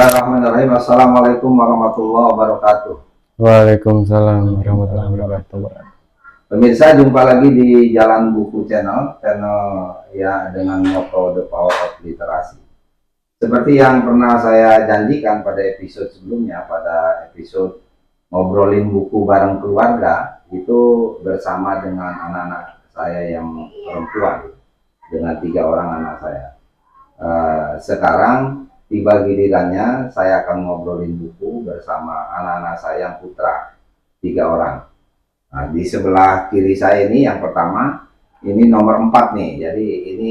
Bismillahirrahmanirrahim. Assalamualaikum warahmatullahi wabarakatuh. Waalaikumsalam warahmatullahi wabarakatuh. Pemirsa, jumpa lagi di Jalan Buku channel ya dengan motto The Power of Literasi. Seperti yang pernah saya janjikan pada episode sebelumnya, pada episode ngobrolin buku bareng keluarga, itu bersama dengan anak-anak saya yang perempuan, dengan 3 orang anak saya. Sekarang tiba gilirannya saya akan ngobrolin buku bersama anak-anak saya yang putra, 3 orang. Nah, di sebelah kiri saya ini yang pertama, ini nomor 4 nih, jadi ini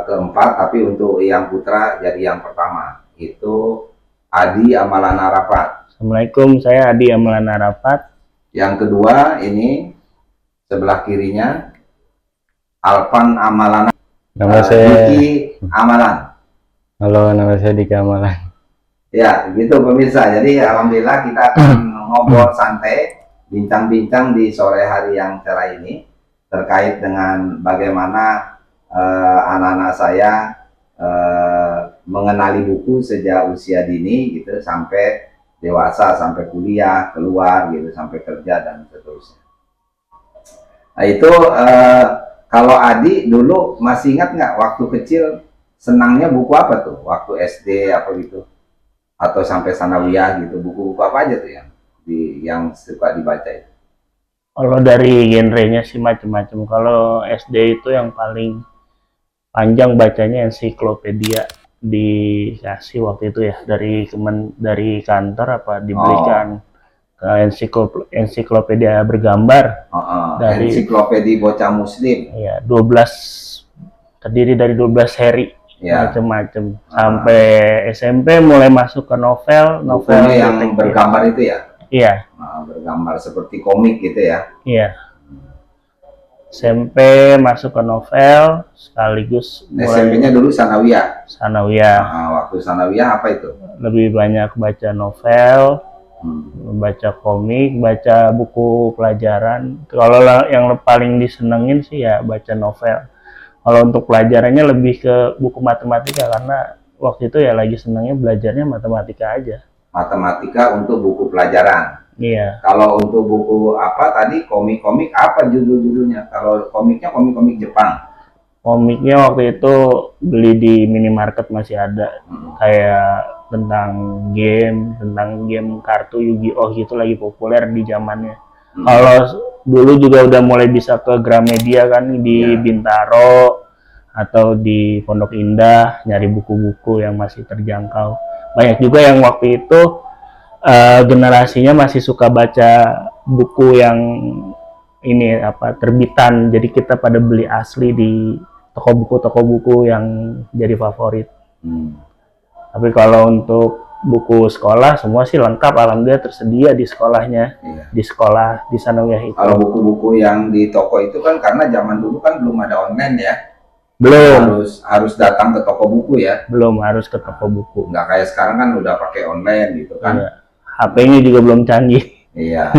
keempat, tapi untuk yang putra jadi yang pertama, itu Adi Amalana Rapat. Assalamualaikum, saya Adi Amalana Rapat. Yang kedua ini sebelah kirinya Alvan Amalana. Nama saya Diki Amalan. Halo, nama saya Diki Amalan. Ya, gitu pemirsa. Jadi alhamdulillah kita akan ngobrol santai, bincang-bincang di sore hari yang cerah ini terkait dengan bagaimana anak-anak saya mengenali buku sejak usia dini gitu sampai dewasa, sampai kuliah, keluar gitu, sampai kerja dan seterusnya. Nah, itu kalau Adi dulu masih ingat nggak waktu kecil senangnya buku apa tuh? Waktu SD apa gitu? Atau sampai sanawiyah gitu, buku-buku apa aja tuh yang suka dibaca itu? Kalau dari genrenya sih macam-macam. Kalau SD itu yang paling panjang bacanya ensiklopedia, dikasih waktu itu ya dari kantor apa dibelikan ensiklopedia bergambar dari ensiklopedia bocah muslim. Ya, 12 terdiri dari 12 seri ya, macam-macam. Sampai SMP mulai masuk ke novel yang detektif. Bergambar itu ya? Iya. Bergambar seperti komik gitu ya? Iya. SMP masuk ke novel sekaligus SMP-nya dulu sanawiyah. Sanawiyah. Waktu sanawiyah apa itu? Lebih banyak baca novel, baca komik, baca buku pelajaran. Kalau yang paling disenengin sih ya baca novel. Kalau untuk pelajarannya lebih ke buku matematika, karena waktu itu ya lagi senengnya belajarnya matematika aja. Matematika untuk buku pelajaran. Iya. Kalau untuk buku apa tadi, komik-komik apa judul-judulnya? Kalau komiknya komik-komik Jepang. Komiknya waktu itu beli di minimarket masih ada. Kayak tentang game kartu Yu-Gi-Oh gitu lagi populer di zamannya. Kalau dulu juga udah mulai bisa ke Gramedia kan di Bintaro atau di Pondok Indah nyari buku-buku yang masih terjangkau. Banyak juga yang waktu itu generasinya masih suka baca buku yang ini apa terbitan. Jadi kita pada beli asli di toko buku yang jadi favorit. Tapi kalau untuk buku sekolah semua sih lengkap, alhamdulillah tersedia di sekolahnya. Di sekolah di sanawiyah itu. Kalau buku-buku yang di toko itu kan karena zaman dulu kan belum ada online ya. Belum. Harus datang ke toko buku ya. Belum, harus ke toko buku. Nggak kayak sekarang kan udah pakai online gitu kan. Iya. HP-nya juga belum canggih. Iya.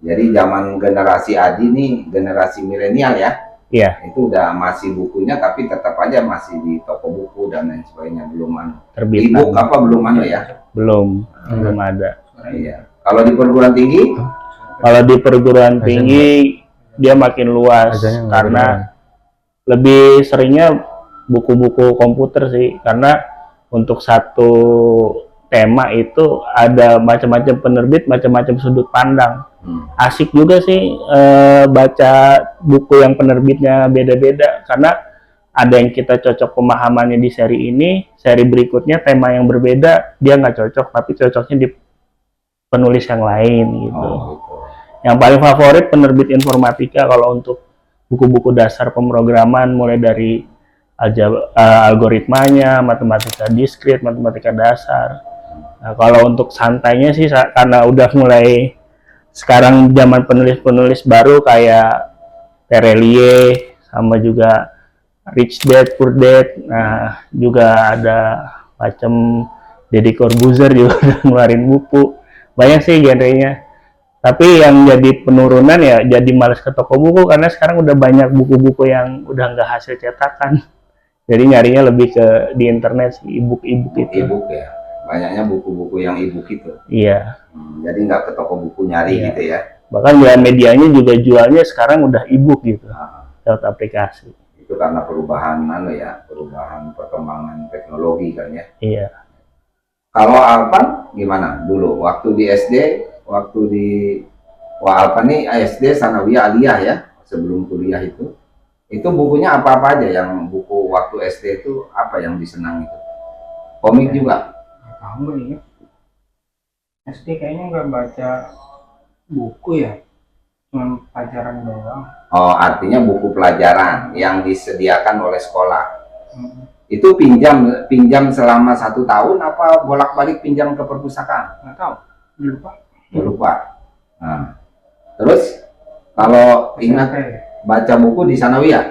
Jadi zaman generasi Adi nih generasi milenial ya. Iya. Itu udah masih bukunya tapi tetap aja masih di toko buku dan lain sebagainya, belum terbitan. E-book apa belum ya? Belum ada. Iya. Kalau di perguruan tinggi? Kalau di perguruan tinggi dia makin luas karena lebih seringnya buku-buku komputer sih, karena untuk satu tema itu ada macam-macam penerbit, macam-macam sudut pandang. Asik juga sih baca buku yang penerbitnya beda-beda, karena ada yang kita cocok pemahamannya di seri ini, seri berikutnya tema yang berbeda dia nggak cocok, tapi cocoknya di penulis yang lain gitu. Yang paling favorit penerbit informatika kalau untuk buku-buku dasar pemrograman, mulai dari algoritmanya, matematika diskrit, matematika dasar. Nah, kalau untuk santainya sih karena udah mulai sekarang zaman penulis-penulis baru kayak Terelie sama juga Rich Dad Poor Dad. Nah, juga ada macam Deddy Corbuzier juga ngeluarin buku. Banyak sih genrenya. Tapi yang jadi penurunan ya jadi males ke toko buku, karena sekarang udah banyak buku-buku yang udah nggak hasil cetakan. Jadi nyarinya lebih ke di internet sih, e-book itu. E-book ya. banyaknya buku-buku yang e-book itu. Iya. Jadi nggak ke toko buku nyari Iya. gitu ya. Bahkan ya medianya juga jualnya sekarang udah e-book gitu, Nah, lewat aplikasi. itu karena perubahan perubahan perkembangan teknologi kan ya. Iya. Kalau Alpan gimana dulu waktu di SD, waktu di Alpan nih SD Sanawiyah Aliyah ya, sebelum kuliah itu bukunya apa-apa aja yang buku waktu SD itu apa yang disenang itu? Komik juga? Kamu nggak ingat? SD kayaknya nggak baca buku ya, cuma pelajaran doang. Oh, artinya buku pelajaran yang disediakan oleh sekolah. Hmm. Itu pinjam selama 1 tahun apa bolak-balik pinjam ke perpustakaan? Nggak tahu, lupa. Lupa. Nah, terus kalau ingat baca buku di Sanawiyah,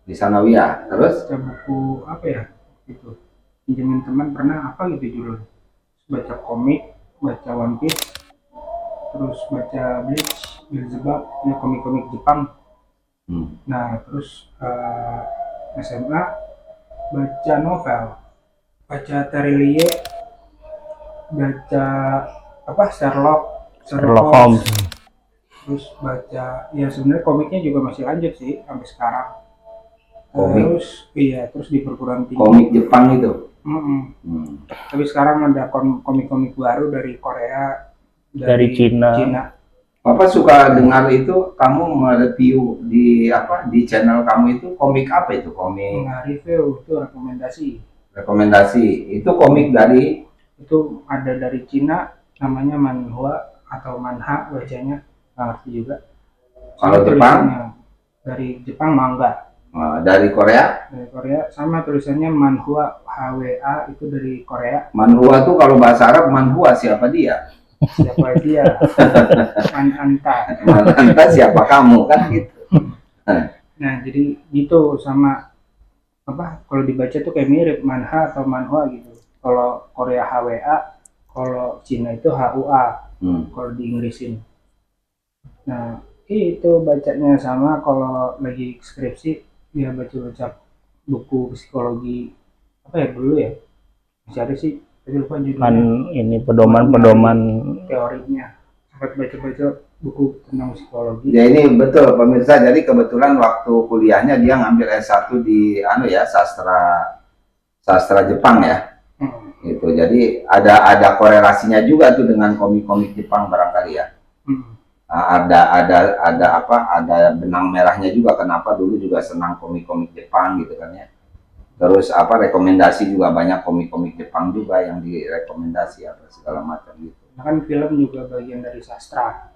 di Sanawiyah, terus Baca buku apa ya? Itu pinjemin teman pernah apa gitu judulnya? Baca komik, baca One Piece, terus baca Bleach, Beelzebub, ya komik-komik Jepang. Nah terus SMA baca novel, baca Terelie, baca apa Sherlock Holmes. Terus baca ya sebenarnya komiknya juga masih lanjut sih sampai sekarang. Komik? Terus iya terus di perguruan tinggi. komik Jepang itu. Tapi sekarang ada komik-komik baru dari Korea, Dari Cina. Bapak suka dengar itu kamu mereview di channel kamu itu komik apa itu? Komik Nggak review itu rekomendasi. rekomendasi. Itu komik dari Itu ada dari Cina namanya manhwa atau manha bacanya, nggak ngerti juga. Kalau Sama Jepang? tulisannya dari Jepang mangga. Dari Korea. Dari Korea sama tulisannya manhwa HWA itu dari Korea. Manhua tuh kalau bahasa Arab manhua siapa dia? Siapa dia? Anta. Anta siapa kamu kan gitu. Nah jadi gitu sama apa kalau dibaca tuh kayak mirip manha atau manhwa gitu. Kalau Korea HWA, kalau Cina itu HUA. Kalau di Inggrisin. Nah itu bacanya sama kalau lagi skripsi ya baca buku psikologi apa ya dulu ya masih ada sih tapi lupa Kan judulnya. ini pedoman-pedoman Teorinya sempat baca buku tentang psikologi. Ya ini betul pemirsa. Jadi kebetulan waktu kuliahnya dia ngambil S1 di sastra Jepang ya. Gitu. Jadi ada korelasinya juga tuh dengan komik-komik Jepang barangkali ya. Ada benang merahnya juga kenapa dulu juga senang komik-komik Jepang gitu kan ya. Terus rekomendasi juga banyak komik-komik Jepang juga yang direkomendasi segala macam gitu. Nah, kan film juga bagian dari sastra.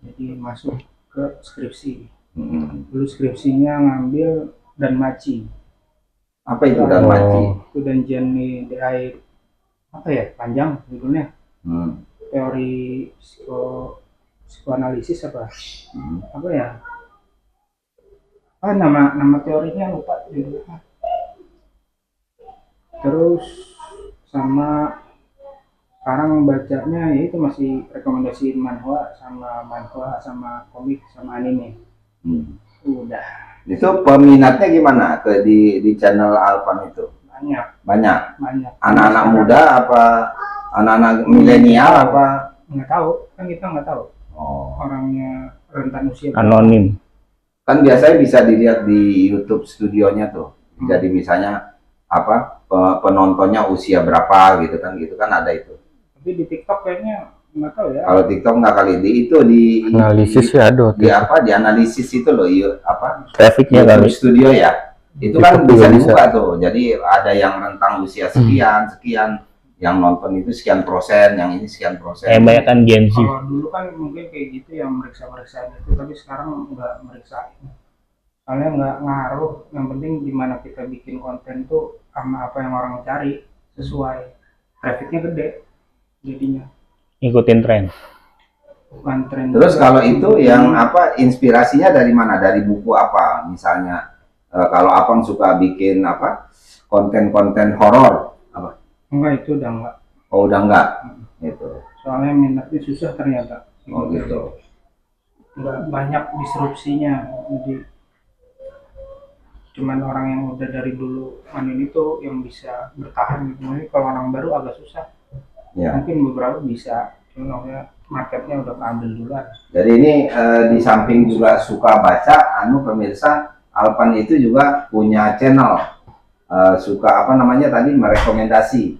Jadi masuk ke skripsi. Dulu skripsinya ngambil Danmachi. Apa itu Danmachi? Itu Danjani Dai apa ya panjang judulnya. Teori psikoanalisis apa ya nama teorinya lupa judulnya. Terus sama sekarang bacanya ya itu masih rekomendasi manhwa sama komik sama anime. Udah itu peminatnya gimana di channel Alpan itu? Banyak anak-anak muda apa anak-anak milenial apa? Nggak tahu kan kita nggak tahu. Orangnya rentan usia anonim. Kan biasanya bisa dilihat di YouTube studionya tuh. Jadi misalnya penontonnya usia berapa gitu kan ada itu. Tapi di TikTok kayaknya nggak tahu ya. Kalau TikTok nggak kali di Analisis ya ada. Di analisis itu loh Trafficnya kali. Studio ya. Itu kan bisa dibuka tuh. Jadi ada yang rentang usia sekian yang nonton itu sekian persen, yang ini sekian persen. Banyak kan Gen Z. Kalau dulu kan mungkin kayak gitu yang meriksa itu, tapi sekarang nggak meriksa. Soalnya nggak ngaruh. Yang penting gimana kita bikin konten tuh sama apa yang orang cari sesuai. Trafficnya gede jadinya. Ikutin tren. Bukan tren. Terus kalau itu yang inspirasinya dari mana? Dari buku apa? Misalnya kalau Abang suka bikin konten-konten horor apa? Enggak, itu udah enggak. Oh udah enggak? Gitu. Soalnya minatnya susah ternyata. Oh gitu. Enggak banyak disrupsinya. Jadi cuman orang yang udah dari dulu main itu yang bisa bertahan gitu. Ini kalau orang baru agak susah. Ya. Mungkin beberapa bisa, cuma marketnya udah keambil duluan. Jadi ini di samping juga suka baca, pemirsa, Alpan itu juga punya channel suka apa namanya tadi merekomendasi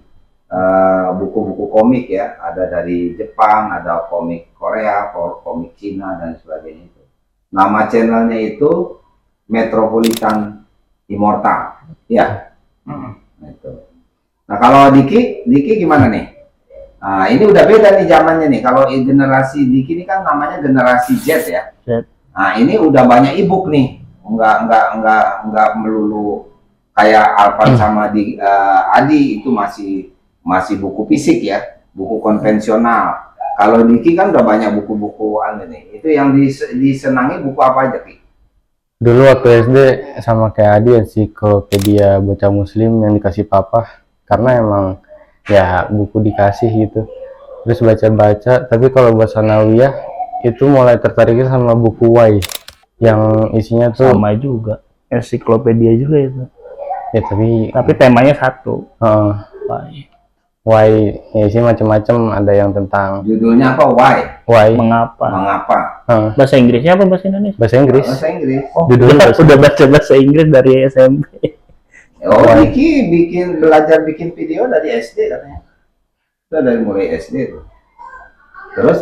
buku-buku komik ya, ada dari Jepang, ada komik Korea, komik Cina dan sebagainya itu. Nama channelnya itu Metropolitan Immortal, ya. Itu. Nah kalau Diki gimana nih? Nah, ini udah beda nih zamannya nih. Kalau generasi Diki ini kan namanya generasi Z ya. Z. Nah ini udah banyak ebook nih. Enggak melulu kayak Alpan sama Adi itu masih buku fisik ya, buku konvensional. Kalau Diki kan udah banyak buku-buku nih. Itu yang disenangi buku apa aja, Ki? Dulu waktu SD sama kayak Adi, ensiklopedia bocah muslim yang dikasih papa, karena emang ya buku dikasih gitu, terus baca-baca. Tapi kalau buat sanawiyah itu mulai tertariknya sama buku Y yang isinya tuh Sama juga, ensiklopedia juga itu. ya, tapi temanya satu. Y ya isinya macam-macam, ada yang tentang Judulnya apa? Y Mengapa? Bahasa Inggrisnya apa bahasa Indonesia? bahasa Inggris. Bahasa Inggris. Oh, Judulnya udah baca bahasa Inggris dari SMP. Oh, Diki belajar bikin video dari SD katanya. Itu dari mulai SD tuh. Terus?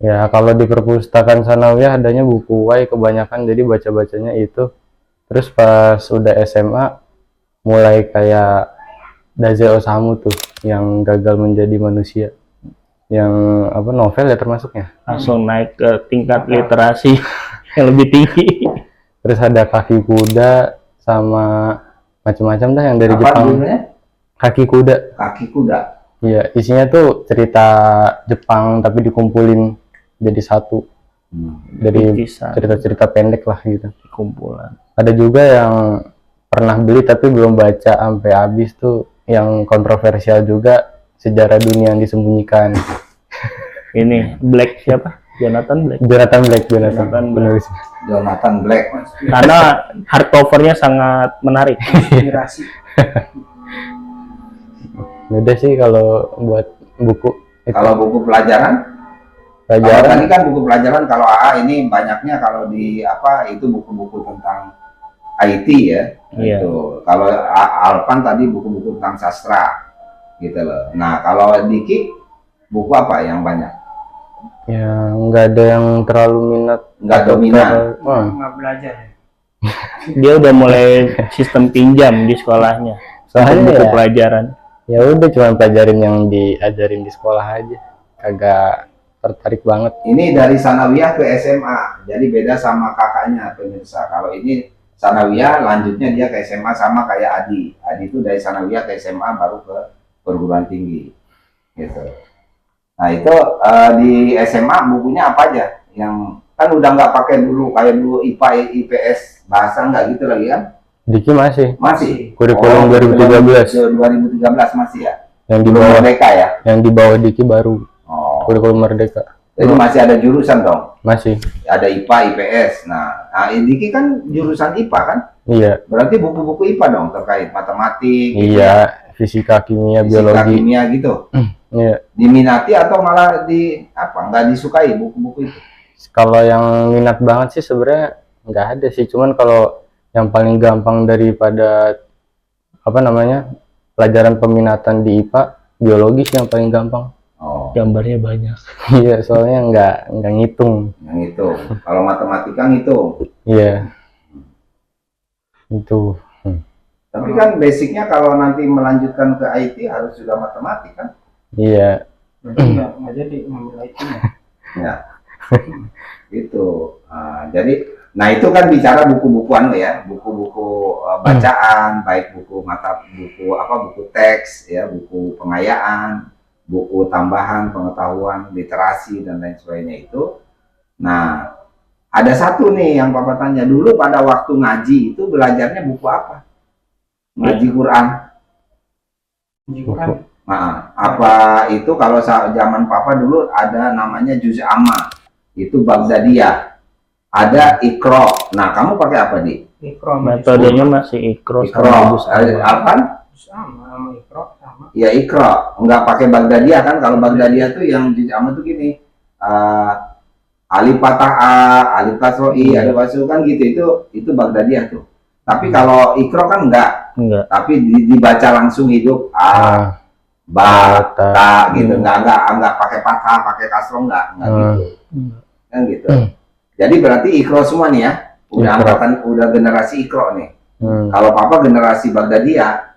Ya kalau di perpustakaan sanawiyah adanya buku Y kebanyakan, jadi baca-bacanya itu. Terus pas udah SMA mulai kayak Daze Osamu tuh yang gagal menjadi manusia, yang apa, novel ya termasuknya. Langsung naik ke tingkat literasi yang lebih tinggi. Terus ada Kaki Kuda sama macam-macam dah yang dari Apa Jepang. judulnya? Kaki Kuda. Kaki Kuda. Iya, isinya tuh cerita Jepang tapi dikumpulin jadi satu. Dari Lukisan. cerita-cerita pendek lah gitu. Kumpulan. Ada juga yang pernah beli tapi belum baca sampai habis tuh, yang kontroversial juga, Sejarah Dunia yang Disembunyikan. Ini Black siapa? Jonathan Black. Jonathan Black penulis. Jonathan Black. Karena hardcovernya sangat menarik. Inspirasi. Beda sih kalau buat buku itu. Kalau buku pelajaran? Kalau tadi kan buku pelajaran, kalau AA ini banyaknya kalau di itu buku-buku tentang IT ya. Iya. Itu. Kalau Alpan tadi buku-buku tentang sastra gitu loh. Nah, kalau Diki buku apa yang banyak? Ya nggak ada yang terlalu minat. Nggak dominan. Nggak belajar ya. Dia udah mulai sistem pinjam di sekolahnya. Soalnya Buku ya, pelajaran. ya udah cuma pelajarin yang diajarin di sekolah aja, kagak tertarik banget. Ini dari sanawiyah ke SMA, jadi beda sama kakaknya pemirsa. Kalau ini sanawiyah, lanjutnya dia ke SMA sama kayak Adi. Adi itu dari sanawiyah ke SMA baru ke perguruan tinggi, gitu. Nah itu di SMA bukunya apa aja? Yang kan udah nggak pakai dulu kayak dulu IPA, IPS, bahasa nggak gitu lagi kan? Diki masih kurikulum 2013 masih ya? yang di bawah Merdeka ya? yang di bawah Diki baru Oh. kurikulum Merdeka. Jadi masih ada jurusan dong? Masih. Ada IPA, IPS. Nah Diki kan jurusan IPA kan? Iya. Berarti buku-buku IPA dong terkait matematik. Iya, fisika, kimia, fisika, biologi. kimia gitu. Iya. Diminati atau malah nggak disukai buku-buku itu? Kalau yang minat banget sih sebenarnya nggak ada sih, cuman kalau yang paling gampang daripada pelajaran peminatan di IPA, biologi sih yang paling gampang. Oh, Gambarnya banyak. Iya, soalnya nggak ngitung. yang itu. Kalau matematika ngitung. Iya. Itu. Tapi kan basicnya kalau nanti melanjutkan ke IT harus juga matematik kan? Iya. Berarti nggak jadi ngambil IT-nya. Ya. Gitu. Nah itu kan bicara buku-bukuan ya, buku-buku bacaan, baik buku buku teks ya, buku pengayaan, buku tambahan pengetahuan, literasi dan lain sebagainya itu. Nah, ada satu nih yang Papa tanya, dulu pada waktu ngaji itu belajarnya buku apa? Ngaji Quran. Quran. Nah, apa itu kalau zaman Papa dulu ada namanya Juz Amma, itu Baghdadiyah. ada Iqra. Nah, kamu pakai apa, Di? Ikro Metodenya masih ikro Iqra. sama juz amma. Apa? sama Ikro sama. Ya Iqra. Enggak pakai Baghdadiyah kan? Kalau Baghdadiyah tuh yang juz amma tuh gini. Alif fathah A, alif kasroh I, alif kasroh kan gitu. Itu Baghdadiyah tuh. Tapi kalau Iqra kan enggak. Tapi dibaca langsung hidup A, ba, ta gitu. Enggak pakai fathah, pakai kasroh enggak gitu. Kan gitu. Jadi berarti Iqra semua nih ya. Udah Iqra. angkatan, udah generasi Iqra nih. Kalau papa generasi Baghdadiyah,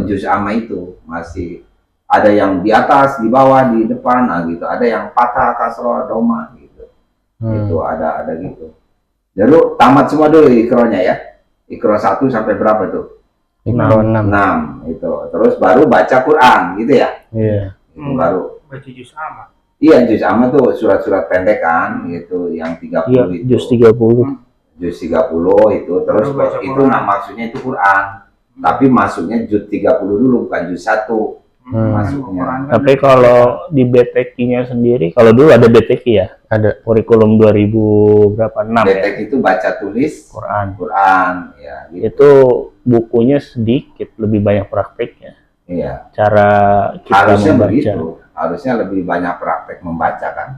juz amma itu masih ada yang di atas, di bawah, di depan, gitu. Ada yang fathah, kasroh, doma gitu. Itu ada gitu. Jadi lu tamat semua dulu Iqra-nya ya. Iqra 1 sampai berapa tuh? Iqra 6. 6 itu. Terus baru baca Quran gitu ya. Iya. Itu baru. Baca juz amma. Iya, juz amma tuh surat-surat pendek kan, gitu yang 30 Iya, itu. juz 30. Juz 30 itu terus Baru baca itu Quran. maksudnya itu Quran. Tapi masuknya juz 30 dulu bukan juz 1. Masuknya. Tapi kalau di BTQ-nya sendiri, kalau dulu ada BTQ ya, Ada. kurikulum 2000 berapa 6 ya, Detek itu baca tulis Quran. ya gitu. Itu bukunya sedikit, lebih banyak prakteknya. Iya. Cara kita Harusnya membaca. begitu. Harusnya lebih banyak praktek membaca kan.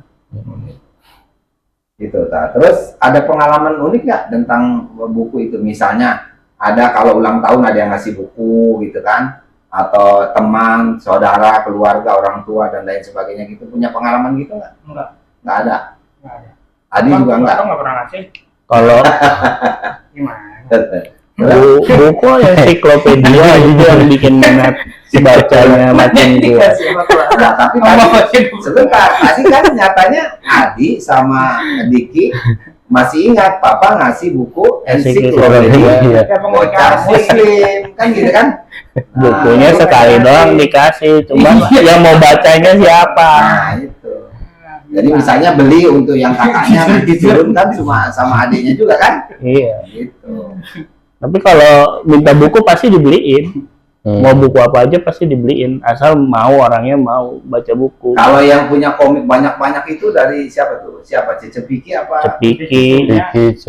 Gitu. Terus ada pengalaman unik nggak tentang buku itu? Misalnya ada kalau ulang tahun ada yang ngasih buku gitu kan, atau teman, saudara, keluarga, orang tua dan lain sebagainya gitu. Punya pengalaman gitu nggak? Enggak. Nggak ada. Enggak ada. Adi juga nggak. Bapak nggak pernah ngasih. Kalau Gimana? buku ensiklopedia juga yang bikin minat bacanya makin kuat. Nah, tapi tadi sebentar, tadi kan nyatanya Adi sama Diki masih ingat papa ngasih buku ensiklopedia Iya. bocah muslim kan gitu kan. Bukunya Nah, sekali itu doang dikasih, cuma yang mau bacanya siapa? Nah itu. Jadi misalnya beli untuk yang kakaknya nanti turun kan cuma sama adiknya juga kan? Iya. Gitu. Tapi kalau minta buku pasti dibeliin. Mau buku apa aja pasti dibeliin, asal mau orangnya mau baca buku. Kalau yang punya komik banyak-banyak itu dari siapa tuh? Siapa? Cepiki apa? Cepiki, Vicky,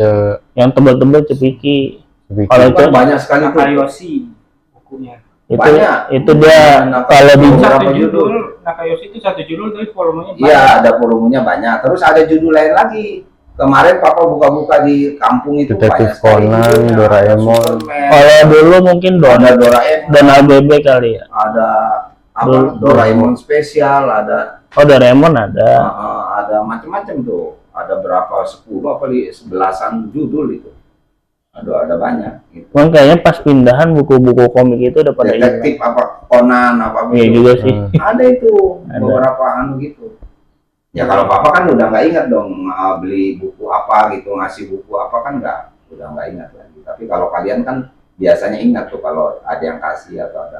yang tebel-tebel Cepiki. Vicky. Kalau Itu itu kan banyak sekali tuh. Nakayoshi bukunya. itu Banyak. itu dia kalau di Berapa Satu judul? judul Nakayoshi itu satu judul tapi volumenya banyak. Iya, ada volumenya banyak. Terus ada judul lain lagi. Kemarin papa buka-buka di kampung itu Detektif banyak sekali Conan, judulnya. Doraemon. Superman, kalau dulu mungkin ada Doraemon, Donald BB kali ya. ada apa? Dulu- Doraemon spesial, ada Oh, Doraemon ada. ada macam-macam tuh. Ada berapa 10 apa 11-an judul itu. Ada banyak gitu. Cuman kayaknya pas pindahan buku-buku komik itu udah pada hilang. Detektif apa Conan apa Iya gitu. juga sih. Ada itu Ada. beberapa anu gitu. Ya kalau papa kan udah nggak ingat dong beli buku apa gitu, ngasih buku apa kan udah nggak ingat lagi. Tapi kalau kalian kan biasanya ingat tuh kalau ada yang kasih atau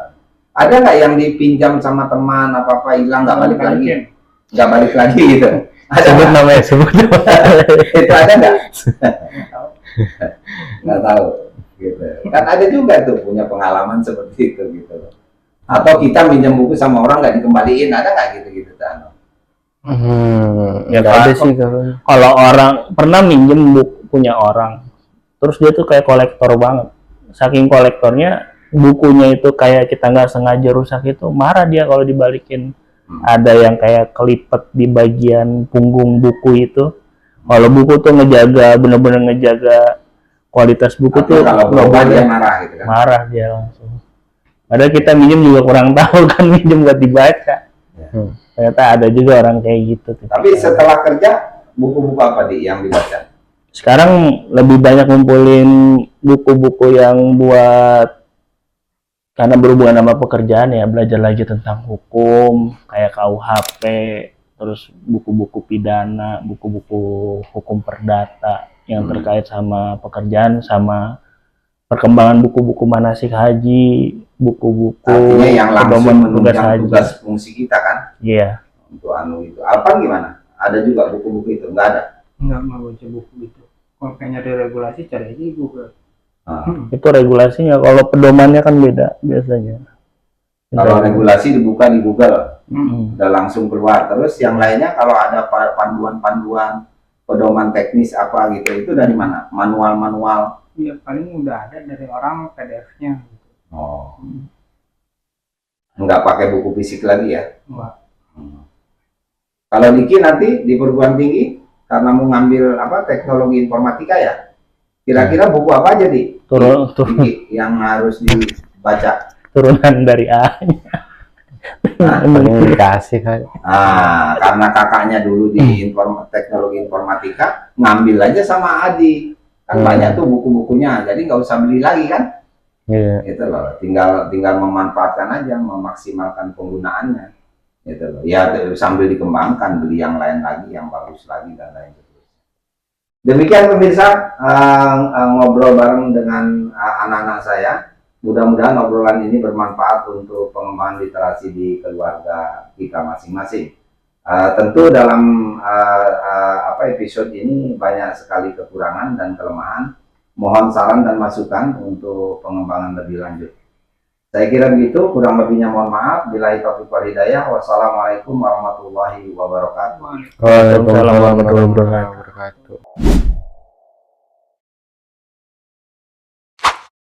ada nggak yang dipinjam sama teman apa hilang nggak balik lagi, nggak balik lagi gitu. Ada Sebut nggak? namanya, sebut. Itu ada nggak? Nggak tahu. Gitu. Kan ada juga tuh punya pengalaman seperti itu gitu. Atau kita minjem buku sama orang nggak dikembaliin, ada nggak gitu-gitu Tano? Ya, Nggak ada Pak. sih kalau. Kalau orang pernah minjem buku punya orang, terus dia tuh kayak kolektor banget. Saking kolektornya, bukunya itu kayak kita nggak sengaja rusak itu, marah dia kalau dibalikin. Ada yang kayak kelipet di bagian punggung buku itu. Kalau buku tuh bener-bener ngejaga kualitas buku Atau tuh kalau nggak berubah boleh. dia marah gitu kan? Marah dia langsung. Padahal kita minjem juga kurang tahu kan, minjem buat dibaca. Ternyata ada juga orang kayak gitu. Tapi setelah kerja, buku-buku apa yang dibaca? Sekarang lebih banyak ngumpulin buku-buku yang buat karena berhubungan sama pekerjaan ya, belajar lagi tentang hukum kayak KUHP, terus buku-buku pidana, buku-buku hukum perdata yang terkait sama pekerjaan, sama perkembangan buku-buku manasik haji, buku-buku Artinya yang langsung pedoman tugas menunjang haji. tugas fungsi kita kan? Iya. Untuk anu itu. Alpan gimana? Ada juga buku-buku itu? Nggak ada? Enggak mau baca buku itu. Kalau pengen ada regulasi cari aja di Google. Itu regulasinya. Kalau pedomannya kan beda biasanya. Kalau regulasi dibuka di Google, Hmm. udah langsung keluar. Terus yang lainnya kalau ada panduan-panduan pedoman teknis apa gitu, itu dari mana? Manual-manual? Iya, paling udah ada dari orang PDF-nya. Oh, nggak pakai buku fisik lagi ya? Enggak. Kalau Diki nanti di perguruan tinggi karena mau ngambil apa teknologi informatika ya, kira-kira buku apa aja turun Diki yang harus dibaca? turunan dari A. Paling dikasih kan. Karena kakaknya dulu di teknologi informatika, ngambil aja sama Adi. Kan banyak tuh buku-bukunya, jadi nggak usah beli lagi kan? Iya. Gitu loh. Tinggal memanfaatkan aja, memaksimalkan penggunaannya. Gitu loh. Ya sambil dikembangkan, beli yang lain lagi, yang bagus lagi dan lain sebagainya. Demikian pemirsa, ngobrol bareng dengan anak-anak saya. Mudah-mudahan obrolan ini bermanfaat untuk pengembangan literasi di keluarga kita masing-masing. Tentu dalam episode ini banyak sekali kekurangan dan kelemahan. Mohon saran dan masukan untuk pengembangan lebih lanjut. Saya kira begitu, kurang lebihnya mohon maaf. Billahi taufiq wal hidayah. Wassalamualaikum warahmatullahi wabarakatuh. Waalaikumsalam warahmatullahi wabarakatuh.